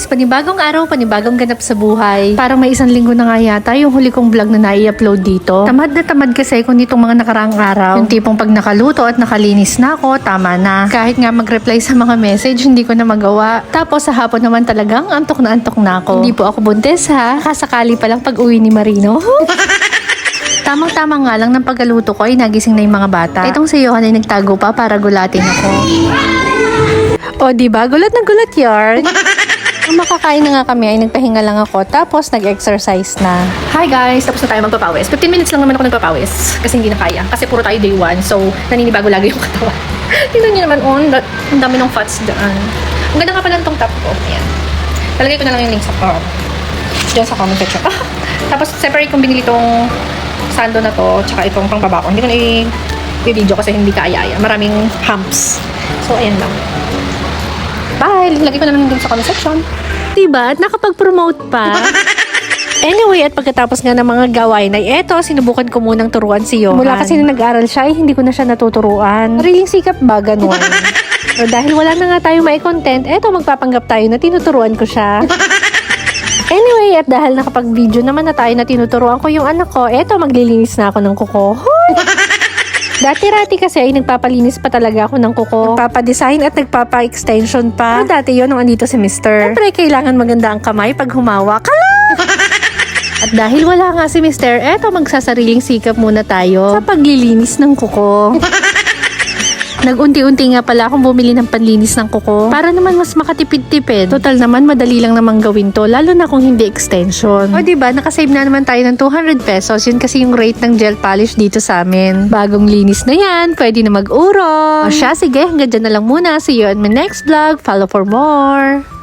Panibagong araw, panibagong ganap sa buhay. Parang may 1 linggo na nga yata yung huli kong vlog na nai-upload dito. Tamad na tamad kasi kung nitong mga nakaraang araw. Yung tipong pag nakaluto at nakalinis na ako, tama na. Kahit nga mag-reply sa mga message, hindi ko na magawa. Tapos sa hapon naman talagang antok na ako. Hindi po ako buntis ha. Kasakali pa lang pag uwi ni Marino. Tamang-tama nga lang ng pagkaluto ko ay nagising na yung mga bata. Itong si Johan ay nagtago pa para gulatin ako. O diba, gulat na gulat yarn. Nung makakain na nga kami ay nagpahinga lang ako tapos nag-exercise na. Hi guys! Tapos na tayo magpapawis. 15 minutes lang naman ako nagpapawis kasi hindi na kaya. Kasi puro tayo day 1 so naninibago lagi yung katawan. Tingnan nyo naman ang dami ng fats dyan. Ang ganda nga pala itong top ko. Ayan. Talagay ko na lang yung link sa dyan sa comment section. Tapos separate kong binili itong sando na to tsaka itong pangbaba ko. Hindi ko na i-video kasi hindi kaya. Maraming humps. So ayan lang. Bye! Lagay ko na lang dun sa comment section. Diba? At nakapag-promote pa. Anyway, at pagkatapos nga ng mga gawain ay eto, sinubukan ko munang turuan si Johan. Mula kasi nung nag-aral siya, ay hindi ko na siya natuturuan. Sariling sikap ba? Ganun. Pero dahil wala na nga tayong may content, eto magpapanggap tayo na tinuturuan ko siya. Anyway, at dahil nakapag-video naman na tayo na tinuturuan ko yung anak ko, eto maglilinis na ako ng kuko. Dati-rati kasi ay nagpapalinis pa talaga ako ng kuko. Nagpapadesign at nagpapa-extension pa. Pero dati yun nung andito si Mr. Siyempre, kailangan maganda ang kamay pag humawak. At dahil wala nga si Mr., eto magsasariling sikap muna tayo sa paglilinis ng kuko. Nag-unti-unti nga pala akong bumili ng panlinis ng kuko para naman mas makatipid-tipid. Total naman, madali lang namang gawin to, lalo na kung hindi extension. O diba, nakasave na naman tayo ng 200 pesos. Yun kasi yung rate ng gel polish dito sa amin. Bagong linis na yan, pwede na mag-uro. O siya, sige, hanggang dyan na lang muna. See you on my next vlog. Follow for more.